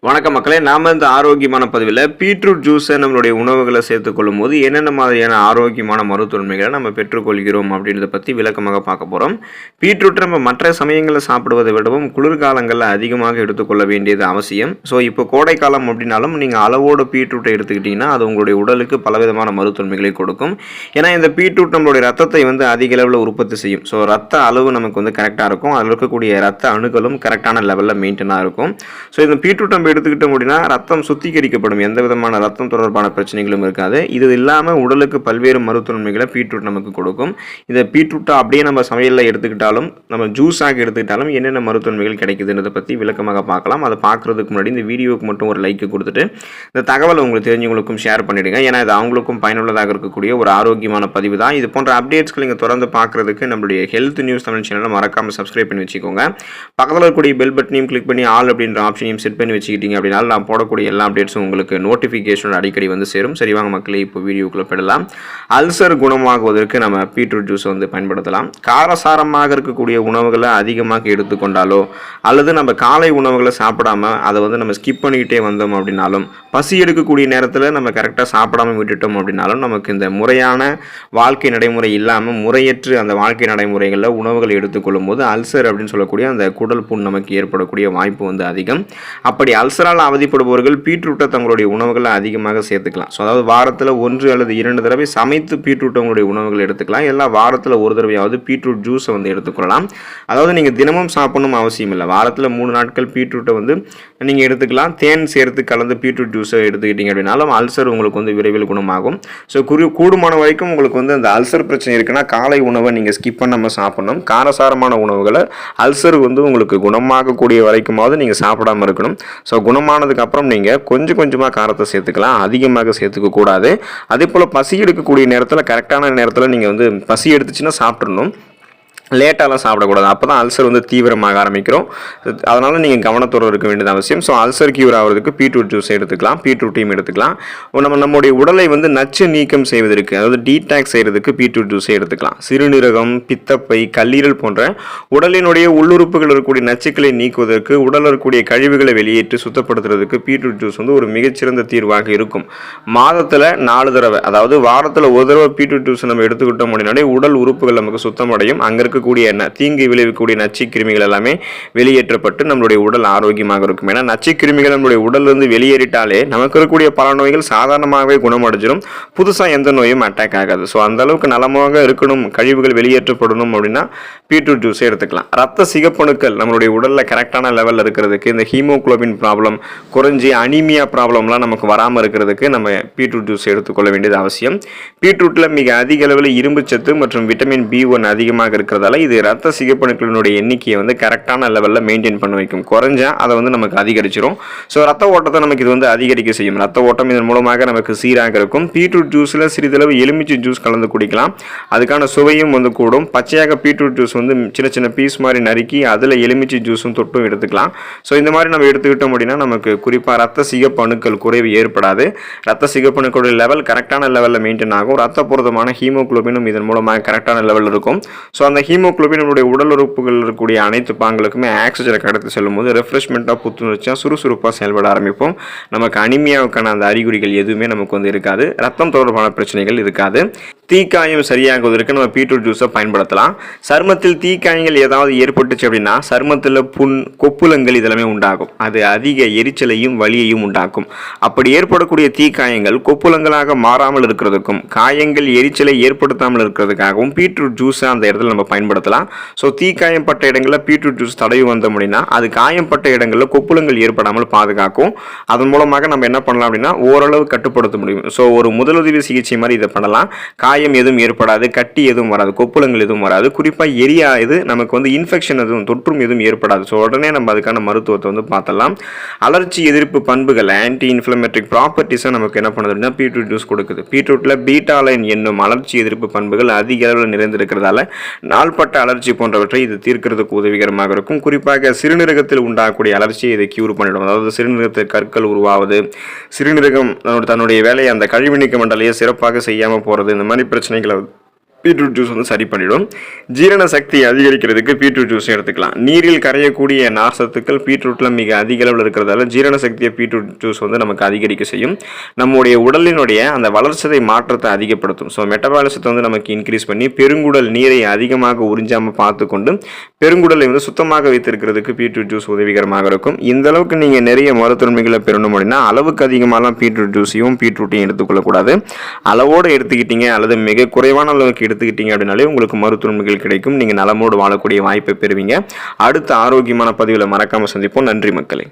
வணக்கம் மக்களே, நாம இந்த ஆரோக்கியமான பதிவில் பீட்ரூட் ஜூஸை நம்மளுடைய உணவுகளை சேர்த்துக்கொள்ளும் போது என்னென்ன மாதிரியான ஆரோக்கியமான மருத்துவன்மைகளை நம்ம பெற்றுக்கொள்கிறோம் அப்படின்றத பற்றி விளக்கமாக பார்க்க போகிறோம். பீட்ரூட் நம்ம மற்ற சமயங்களில் சாப்பிடுவதை விடவும் குளிர்காலங்களில் அதிகமாக எடுத்துக்கொள்ள வேண்டியது அவசியம். ஸோ இப்போ கோடைக்காலம் அப்படின்னாலும் நீங்கள் அளவோடு பீட்ரூட்டை எடுத்துக்கிட்டிங்கன்னா அது உங்களுடைய உடலுக்கு பலவிதமான மருத்துவன்மைகளை கொடுக்கும். ஏன்னா இந்த பீட்ரூட் நம்மளுடைய ரத்தத்தை அதிக அளவில் உற்பத்தி செய்யும். ஸோ ரத்த அளவு நமக்கு கரெக்டாக இருக்கும். அதில் இருக்கக்கூடிய ரத்த அணுக்களும் கரெக்டான லெவலில் மெயின்டைனாக இருக்கும். ஸோ இந்த பீட்ரூட் எடுத்துக்கிட்டோம் அப்படின்னா ரத்தம் சுத்திகரிக்கப்படும், எந்த விதமான ரத்தம் தொடர்பான பிரச்சனைகளும் இருக்காது. இது இல்லாமல் உடலுக்கு பல்வேறு மருத்துவன்மைகளை பீட்ரூட் நமக்கு கொடுக்கும். இந்த பீட்ரூட்டை அப்படியே நம்ம சமையலில் எடுத்துக்கிட்டாலும் நம்ம ஜூஸாக எடுத்துக்கிட்டாலும் என்னென்ன மருத்துவன்மைகள் கிடைக்குதுன்றதை பற்றி விளக்கமாக பார்க்கலாம். அதை பார்க்குறதுக்கு முன்னாடி இந்த வீடியோவுக்கு மட்டும் ஒரு லைக் கொடுத்துட்டு இந்த தகவலை உங்களுக்கு தெரிஞ்சவங்களுக்கும் ஷேர் பண்ணிவிடுங்க. ஏன்னா இது அவங்களுக்கும் பயனுள்ளதாக இருக்கக்கூடிய ஒரு ஆரோக்கியமான பதிவு தான். இது போன்ற அப்டேட்ஸ்கள் நீங்கள் தொடர்ந்து பார்க்குறதுக்கு நம்மளுடைய ஹெல்த் நியூஸ் தமிழ் சேனலை மறக்காமல் சப்ஸ்கிரைப் பண்ணி வச்சுக்கோங்க. பக்கத்தில் இருக்கக்கூடிய பெல் பட்டனையும் கிளிக் பண்ணி ஆல் அப்படின்ற ஆப்ஷனையும் செட் பண்ணி வச்சுக்கிட்டீங்க அப்படின்னா நான் போடக்கூடிய எல்லா அப்டேட்ஸும் உங்களுக்கு நோட்டிஃபிகேஷன் அடிக்கடி சேரும். சரிவாங்க மக்களே, இப்போ வீடியோக்குள்ள போயிடலாம். அல்சர் குணமாகுவதற்கு நம்ம பீட்ரூட் ஜூஸ் பயன்படுத்தலாம். காரசாரமாக இருக்கக்கூடிய உணவுகளை அதிகமாக எடுத்துக்கொண்டாலோ அல்லது நம்ம காலை உணவுகளை சாப்பிடாம அதை நம்ம ஸ்கிப் பண்ணிக்கிட்டே வந்தோம் அப்படின்னாலும், பசி எடுக்கக்கூடிய நேரத்தில் நம்ம கரெக்டாக சாப்பிடாம விட்டுட்டோம் அப்படின்னாலும் நமக்கு இந்த முறையான வாழ்க்கை நடைமுறை இல்லாமல் முறையற்று அந்த வாழ்க்கை நடைமுறைகளில் உணவுகளை எடுத்துக்கொள்ளும் போது அல்சர் அப்படின்னு சொல்லக்கூடிய அந்த குடல் புண் நமக்கு ஏற்படக்கூடிய வாய்ப்பு அதிகம். அப்படி அல்சரால் அவதிப்படுபவர்கள் பீட்ரூட்டை தங்களுடைய உணவுகளை அதிகமாக சேர்த்துக்கலாம். ஸோ அதாவது வாரத்தில் 1 அல்லது 2 தடவை சமைத்து பீட்ரூட் உங்களுடைய உணவுகள் எடுத்துக்கலாம். எல்லாம் வாரத்தில் ஒரு தடவையாவது பீட்ரூட் ஜூஸை எடுத்துக்கொள்ளலாம். அதாவது நீங்கள் தினமும் சாப்பிடணும் அவசியம் இல்லை. வாரத்தில் 3 நாட்கள் பீட்ரூட்டை நீங்கள் எடுத்துக்கலாம். தேன் சேர்த்து கலந்து பீட்ரூட் ஜூஸை எடுத்துக்கிட்டீங்க அப்படின்னாலும் அல்சர் உங்களுக்கு விரைவில் குணமாகும். ஸோ கூடுமான வரைக்கும் உங்களுக்கு அந்த அல்சர் பிரச்சனை இருக்குன்னா காலை உணவை நீங்கள் ஸ்கிப் பண்ணாமல் சாப்பிடணும். காரசாரமான உணவுகளை அல்சர் உங்களுக்கு குணமாகக்கூடிய வரைக்குமாவது நீங்கள் சாப்பிடாமல் இருக்கணும். ஸோ குணமானதுக்கு அப்புறம் நீங்கள் கொஞ்சம் கொஞ்சமாக காரத்தை சேர்த்துக்கலாம், அதிகமாக சேர்த்துக்க கூடாது. அதே போல் பசி எடுக்கக்கூடிய நேரத்தில் கரெக்டான நேரத்தில் நீங்கள் பசி எடுத்துச்சுன்னா சாப்பிட்றணும். லேட்டாலாம் சாப்பிடக்கூடாது. அப்போ தான் அல்சர் தீவிரமாக ஆரம்பிக்கிறோம். அதனால் நீங்கள் கவனத்தோடு இருக்க வேண்டியது அவசியம். ஸோ அல்சர் கியூர் ஆகிறதுக்கு பீட்ரூட் ஜூஸ் எடுத்துக்கலாம், பீட்ரூட்டையும் எடுத்துக்கலாம். நம்முடைய உடலை நச்சு நீக்கம் செய்வதற்கு, அதாவது டீடாக்ஸ் செய்கிறதுக்கு பீட்ரூட் ஜூஸை எடுத்துக்கலாம். சிறுநீரகம், பித்தப்பை, கல்லீரல் போன்ற உடலினுடைய உள்ளுறுப்புகள் இருக்கக்கூடிய நச்சுக்களை நீக்குவதற்கு, உடலில் இருக்கக்கூடிய கழிவுகளை வெளியேற்றி சுத்தப்படுத்துறதுக்கு பீட்ரூட் ஜூஸ் ஒரு மிகச்சிறந்த தீர்வாக இருக்கும். மாதத்தில் 4 தடவை, அதாவது வாரத்தில் 1 தடவை பீட்ரூட் ஜூஸ் நம்ம எடுத்துக்கிட்டோம் அப்படின்னாலே உடல் உறுப்புகள் நமக்கு சுத்தமடையும். அங்கே இருக்கக்கூடிய தீங்கு விளைவிக்கக்கூடிய நச்சு கிருமிகள் எல்லாமே வெளியேற்றப்பட்டு நம்மளுடைய உடல் ஆரோக்கியமாக இருக்கும். ஏன்னா நச்சு கிருமிகள் நம்மளுடைய உடலிருந்து வெளியேறிட்டாலே நமக்கு இருக்கக்கூடிய பல நோய்கள் சாதாரணமாகவே குணமடைஞ்சிடும். புதுசாக எந்த நோயும் அட்டாக் ஆகாது. ஸோ அந்த அளவுக்கு நலமாக இருக்கணும், கழிவுகள் வெளியேற்றப்படணும் அப்படின்னா பீட்ரூட் ஜூஸை எடுத்துக்கலாம். ரத்த சிகப்பணுக்கள் நம்மளுடைய உடலில் கரெக்டான லெவலில் இருக்கிறதுக்கு, இந்த ஹீமோகுளோபின் ப்ராப்ளம் குறைஞ்சி அனீமியா ப்ராப்ளம்லாம் நமக்கு வராமல் இருக்கிறதுக்கு நம்ம பீட்ரூட் ஜூஸ் எடுத்துக்கொள்ள வேண்டியது அவசியம். பீட்ரூட்டில் மிக அதிக அளவில் இரும்பு சத்து மற்றும் விட்டமின் B1 அதிகமாக இருக்கிறது. இது ரத்த சிகப்பணுக்களினுடைய எண்ணிக்கையை கரெக்டான லெவலில் மெயின்டைன் பண்ண வைக்கும். குறைஞ்சா அதை நமக்கு அதிகரிச்சிடும். ஸோ ரத்த ஓட்டத்தை நமக்கு இது அதிகரிக்க செய்யும். ரத்த ஓட்டம் இதன் மூலமாக நமக்கு சீராக இருக்கும். பீட்ரூட் ஜூஸில் சிறிதளவு எலுமிச்சை ஜூஸ் கலந்து குடிக்கலாம். அதுக்கான சுவையும் கூடும். பச்சையாக பீட்ரூட் ஜூஸ் சின்ன சின்ன பீஸ் மாதிரி நறுக்கி அதில் எலுமிச்சை ஜூஸும் தொட்டும் எடுத்துக்கலாம். ஸோ இந்த மாதிரி நம்ம எடுத்துக்கிட்டோம் அப்படின்னா நமக்கு குறிப்பாக ரத்த சிகப்பணுக்கள் குறைவு ஏற்படாது. ரத்த சிகப்பணுக்களுடைய லெவல் கரெக்டான லெவலில் மெயின்டைன் ஆகும். ரத்த புரதமான ஹீமோகுளோபினும் இதன் மூலமாக கரெக்டான லெவல் இருக்கும். ஸோ அந்த ஹீமோகுளோபின் உடல் உறுப்புகள் இருக்கக்கூடிய அனைத்து பாங்களுக்குமே ஆக்சிஜனை கடத்தி செல்லும் போது ரெஃப்ரெஷ்மெண்ட்டாக, புத்துணர்ச்சியாக, சுறுசுறுப்பாக செயல்பட ஆரம்பிப்போம். நமக்கு அனிமியாவுக்கான அந்த அறிகுறிகள் எதுவுமே நமக்கு இருக்காது. ரத்தம் தொடர்பான பிரச்சனைகள் இருக்காது. தீக்காயம் சரியாகுவதற்கு நம்ம பீட்ரூட் ஜூஸை பயன்படுத்தலாம். சருமத்தில் தீக்காயங்கள் ஏதாவது ஏற்பட்டுச்சு அப்படின்னா சருமத்தில் புண், கொப்புளங்கள் இதெல்லாமே உண்டாகும். அது அதிக எரிச்சலையும் வலியையும் உண்டாக்கும். அப்படி ஏற்படக்கூடிய தீக்காயங்கள் கொப்புளங்களாக மாறாமல் இருக்கிறதுக்கும், காயங்கள் எரிச்சலை ஏற்படுத்தாமல் இருக்கிறதுக்காகவும் பீட்ரூட் ஜூஸை அந்த இடத்துல நம்ம பயன்படுத்தலாம். ஸோ தீக்காயப்பட்ட இடங்களில் பீட்ரூட் ஜூஸ் தடவி வந்தோம் அப்படின்னா அது காயப்பட்ட இடங்களில் கொப்புளங்கள் ஏற்படாமல் பாதுகாக்கும். அதன் மூலமாக நம்ம என்ன பண்ணலாம் அப்படின்னா ஓரளவு கட்டுப்படுத்த முடியும். ஸோ ஒரு முதலுதவி சிகிச்சை மாதிரி இதை பண்ணலாம். காயம் எதுவும் ஏற்படாது, கட்டி எதுவும் வராது, கொப்புளங்கள் எதுவும் வராது. குறிப்பாக எரியாது, நமக்கு இன்ஃபெக்ஷன் எதுவும், தொற்றும் எதுவும் ஏற்படாது. ஸோ உடனே நம்ம அதுக்கான மருத்துவத்தை பார்த்தலாம். அலர்ச்சி எதிர்ப்பு பண்புகள், ஆன்டி இன்ஃப்ளமேட்டரி ப்ராப்பர்ட்டிஸை நமக்கு என்ன பண்ணுது அப்படின்னா பீட்ரூட் ஜூஸ் கொடுக்குது. பீட்ரூட்டில் பீட்டாலைன் என்னும் அலர்ச்சி எதிர்ப்பு பண்புகள் அதிக அளவில் நிறைந்திருக்கிறதால நாள்பட்ட அலர்ஜி போன்றவற்றை இது தீர்க்கிறதுக்கு உதவிகரமாக இருக்கும். குறிப்பாக சிறுநீரகத்தில் உண்டாகக்கூடிய அலர்ச்சியை இதை கியூர் பண்ணிடும். அதாவது சிறுநீரகத்தில் கற்கள் உருவாவது, சிறுநீரகம் தன்னுடைய வேலையை அந்த கழிவு நீக்க மண்டலையை சிறப்பாக செய்யாமல் போகிறது, இந்த மாதிரி பிரச்சனைகளை பீட்ரூட் ஜூஸ் வந்து சரி பண்ணிடும். ஜீரண சக்தி அதிகரிக்கிறதுக்கு பீட்ரூட் ஜூஸ் எடுத்துக்கலாம். நீரில் கரையக்கூடிய நார் சத்துக்கள் பீட்ரூட்டில் மிக அதிக அளவில் இருக்கிறதால ஜீரண சக்தியை பீட்ரூட் ஜூஸ் வந்து நமக்கு அதிகரிக்க செய்யும். நம்முடைய உடலினுடைய அந்த வளர்ச்சிதை மாற்றத்தை அதிகப்படுத்தும். ஸோ மெட்டபாலிசத்தை வந்து நமக்கு இன்க்ரீஸ் பண்ணி பெருங்குடல் நீரை அதிகமாக உறிஞ்சாமல் பார்த்து கொண்டு பெருங்குடலை வந்து சுத்தமாக வைத்திருக்கிறதுக்கு பீட்ரூட் ஜூஸ் உதவிகரமாக இருக்கும். இந்த அளவுக்கு நீங்கள் நிறைய மருத்துவன்மைகளை பெறணும் அப்படின்னா அளவுக்கு அதிகமாகலாம் பீட்ரூட் ஜூஸையும் பீட்ரூட்டையும் எடுத்துக்கொள்ளக்கூடாது. அளவோடு எடுத்துக்கிட்டீங்க அல்லது மிக குறைவான அளவுக்கு எடுத்துக்கிட்டீங்க அப்படின்னாலே உங்களுக்கு மருத்துவன்மைகள் கிடைக்கும். நீங்கள் நலமோடு வாழக்கூடிய வாய்ப்பை பெறுவீங்க. அடுத்த ஆரோக்கியமான பதிவில் மறக்காமல் சந்திப்போம். நன்றி மக்களே.